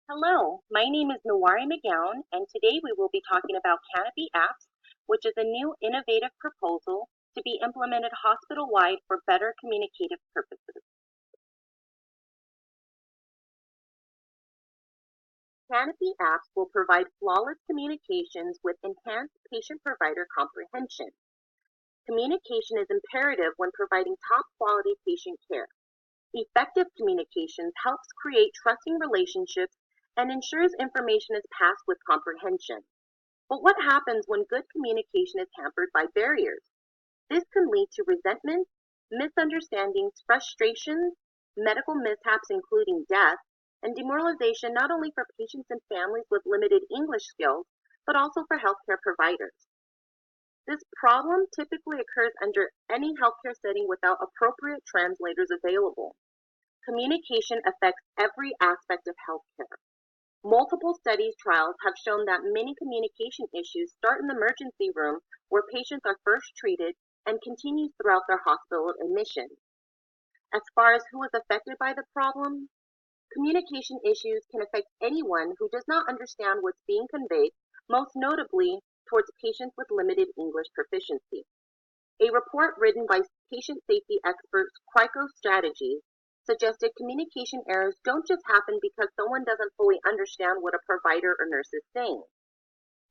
Hello, my name is Nawari McGowan, and today we will be talking about Canopy Apps, which is a new innovative proposal to be implemented hospital-wide for better communicative purposes. Canopy Apps will provide flawless communications with enhanced patient-provider comprehension. Communication is imperative when providing top-quality patient care. Effective communications helps create trusting relationships and ensures information is passed with comprehension. But what happens when good communication is hampered by barriers? This can lead to resentment, misunderstandings, frustrations, medical mishaps including death, and demoralization not only for patients and families with limited English skills, but also for healthcare providers. This problem typically occurs under any healthcare setting without appropriate translators available. Communication affects every aspect of healthcare. Multiple studies trials have shown that many communication issues start in the emergency room where patients are first treated and continues throughout their hospital admission. As far as who is affected by the problem, communication issues can affect anyone who does not understand what's being conveyed, most notably towards patients with limited English proficiency. A report written by patient safety experts Crico Strategies suggested communication errors don't just happen because someone doesn't fully understand what a provider or nurse is saying.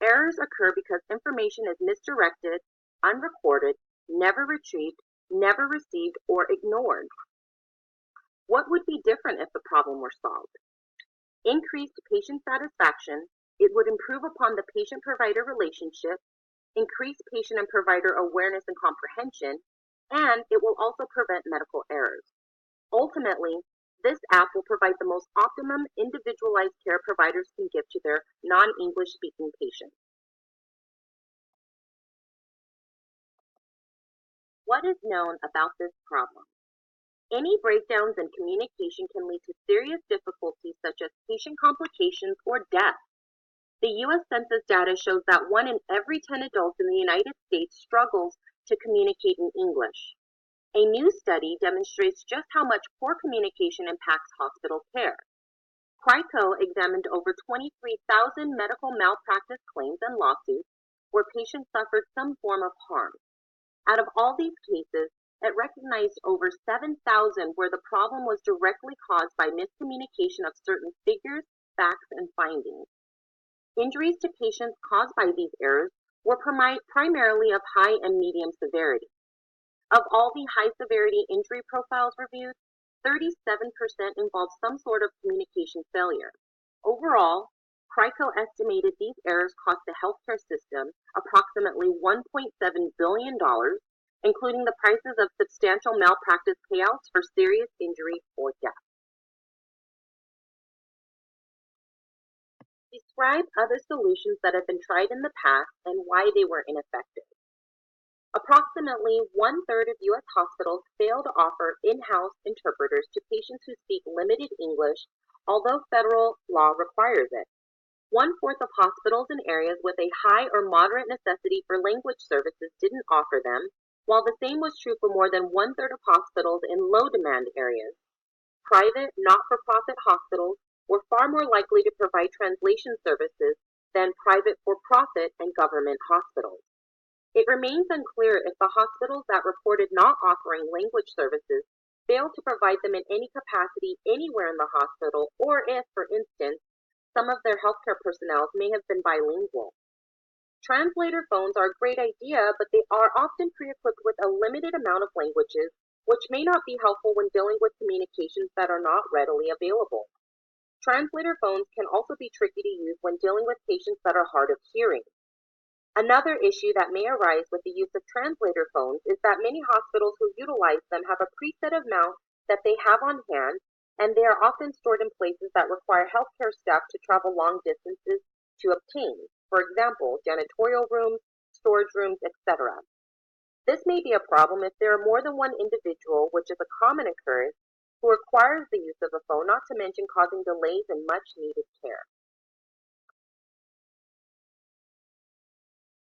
Errors occur because information is misdirected, unrecorded, never retrieved, never received, or ignored. What would be different if the problem were solved? Increased patient satisfaction, it would improve upon the patient-provider relationship, increase patient and provider awareness and comprehension, and it will also prevent medical errors. Ultimately, this app will provide the most optimum individualized care providers can give to their non-English speaking patients. What is known about this problem? Any breakdowns in communication can lead to serious difficulties such as patient complications or death. The U.S. Census data shows that 1 in every 10 adults in the United States struggles to communicate in English. A new study demonstrates just how much poor communication impacts hospital care. Crico examined over 23,000 medical malpractice claims and lawsuits where patients suffered some form of harm. Out of all these cases, it recognized over 7,000 where the problem was directly caused by miscommunication of certain figures, facts, and findings. Injuries to patients caused by these errors were primarily of high and medium severity. Of all the high-severity injury profiles reviewed, 37% involved some sort of communication failure. Overall, Crico estimated these errors cost the healthcare system approximately $1.7 billion, including the prices of substantial malpractice payouts for serious injury or death. Describe other solutions that have been tried in the past and why they were ineffective. Approximately one-third of U.S. hospitals fail to offer in-house interpreters to patients who speak limited English, although federal law requires it. One-fourth of hospitals in areas with a high or moderate necessity for language services didn't offer them, while the same was true for more than one-third of hospitals in low-demand areas. Private, not-for-profit hospitals were far more likely to provide translation services than private for-profit and government hospitals. It remains unclear if the hospitals that reported not offering language services failed to provide them in any capacity anywhere in the hospital, or if, for instance, some of their healthcare personnel may have been bilingual. Translator phones are a great idea, but they are often pre-equipped with a limited amount of languages, which may not be helpful when dealing with communications that are not readily available. Translator phones can also be tricky to use when dealing with patients that are hard of hearing. Another issue that may arise with the use of translator phones is that many hospitals who utilize them have a preset amount that they have on hand, and they are often stored in places that require healthcare staff to travel long distances to obtain, for example, janitorial rooms, storage rooms, etc. This may be a problem if there are more than one individual, which is a common occurrence, who requires the use of a phone, not to mention causing delays in much needed care.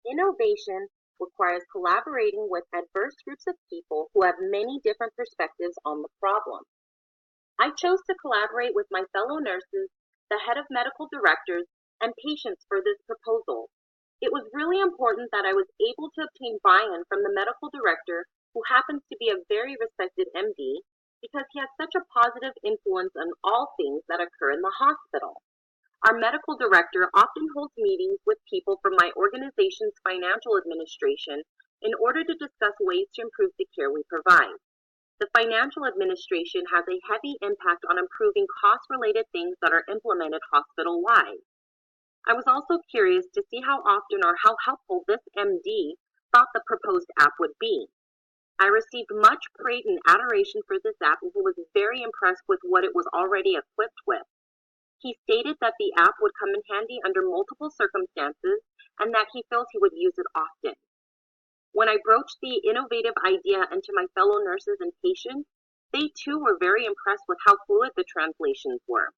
Innovation requires collaborating with diverse groups of people who have many different perspectives on the problem. I chose to collaborate with my fellow nurses the head of medical directors, and patients for this proposal. It was really important that I was able to obtain buy-in from the medical director, who happens to be a very respected MD, because he has such a positive influence on all things that occur in the hospital. Our medical director often holds meetings with people from my organization's financial administration in order to discuss ways to improve the care we provide. The financial administration has a heavy impact on improving cost-related things that are implemented hospital-wide. I was also curious to see how often or how helpful this MD thought the proposed app would be. I received much praise and adoration for this app, and he was very impressed with what it was already equipped with. He stated that the app would come in handy under multiple circumstances and that he feels he would use it often. When I broached the innovative idea into my fellow nurses and patients, they too were very impressed with how fluid the translations were.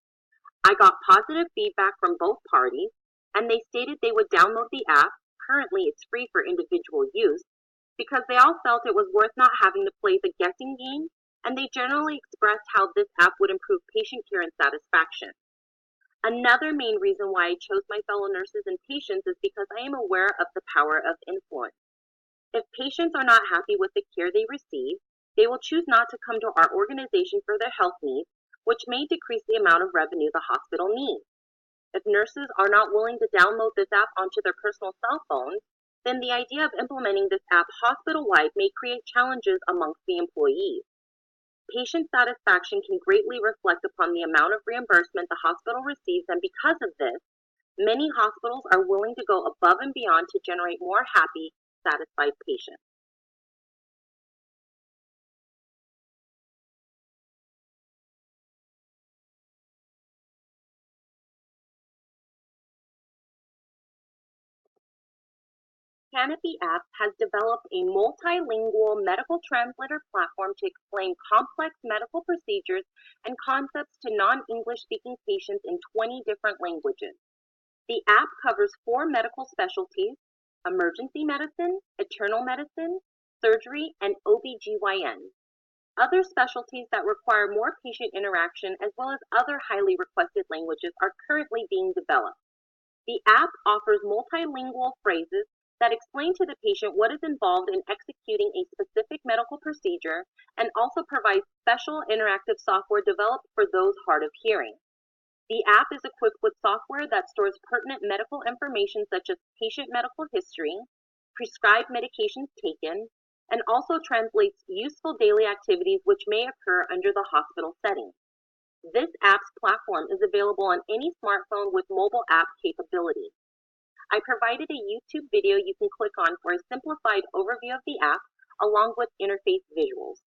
I got positive feedback from both parties, and they stated they would download the app. Currently, it's free for individual use, because they all felt it was worth not having to play the guessing game, and they generally expressed how this app would improve patient care and satisfaction. Another main reason why I chose my fellow nurses and patients is because I am aware of the power of influence. If patients are not happy with the care they receive, they will choose not to come to our organization for their health needs, which may decrease the amount of revenue the hospital needs. If nurses are not willing to download this app onto their personal cell phones, then the idea of implementing this app hospital-wide may create challenges amongst the employees. Patient satisfaction can greatly reflect upon the amount of reimbursement the hospital receives, and because of this, many hospitals are willing to go above and beyond to generate more happy, satisfied patients. Canopy Apps has developed a multilingual medical translator platform to explain complex medical procedures and concepts to non-English speaking patients in 20 different languages. The app covers 4 medical specialties: emergency medicine, internal medicine, surgery, and OBGYN. Other specialties that require more patient interaction, as well as other highly requested languages, are currently being developed. The app offers multilingual phrases that explain to the patient what is involved in executing a specific medical procedure, and also provides special interactive software developed for those hard of hearing. The app is equipped with software that stores pertinent medical information such as patient medical history, prescribed medications taken, and also translates useful daily activities which may occur under the hospital setting. This app's platform is available on any smartphone with mobile app capability. I provided a YouTube video you can click on for a simplified overview of the app, along with interface visuals.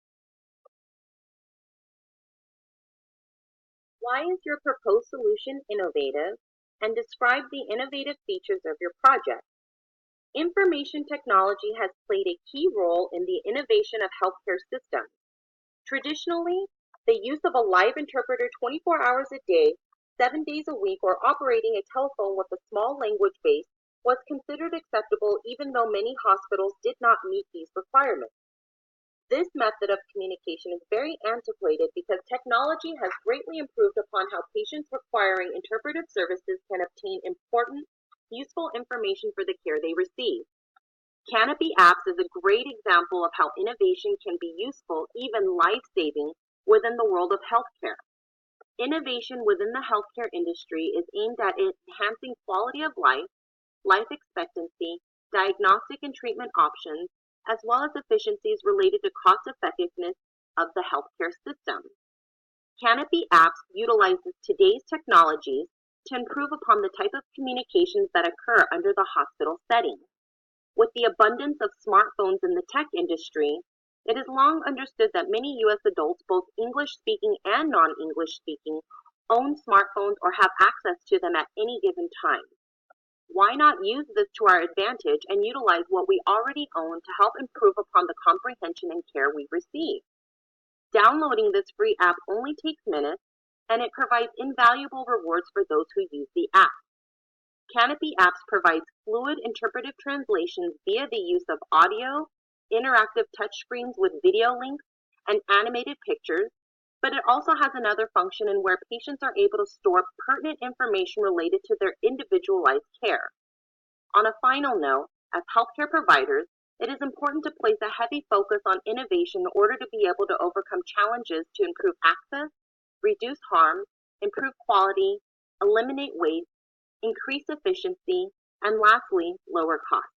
Why is your proposed solution innovative? And describe the innovative features of your project. Information technology has played a key role in the innovation of healthcare systems. Traditionally, the use of a live interpreter 24 hours a day, 7 days a week, or operating a telephone with a small language base was considered acceptable, even though many hospitals did not meet these requirements. This method of communication is very antiquated because technology has greatly improved upon how patients requiring interpretive services can obtain important, useful information for the care they receive. Canopy Apps is a great example of how innovation can be useful, even life-saving, within the world of healthcare. Innovation within the healthcare industry is aimed at enhancing quality of life, life expectancy, diagnostic and treatment options, as well as efficiencies related to cost effectiveness of the healthcare system. Canopy Apps utilizes today's technologies to improve upon the type of communications that occur under the hospital setting. With the abundance of smartphones in the tech industry, it is long understood that many U.S. adults, both English-speaking and non-English-speaking, own smartphones or have access to them at any given time. Why not use this to our advantage and utilize what we already own to help improve upon the comprehension and care we receive? Downloading this free app only takes minutes, and it provides invaluable rewards for those who use the app. Canopy Apps provides fluid interpretive translations via the use of audio, interactive touchscreens with video links, and animated pictures, but it also has another function in where patients are able to store pertinent information related to their individualized care. On a final note, as healthcare providers, it is important to place a heavy focus on innovation in order to be able to overcome challenges to improve access, reduce harm, improve quality, eliminate waste, increase efficiency, and lastly, lower costs.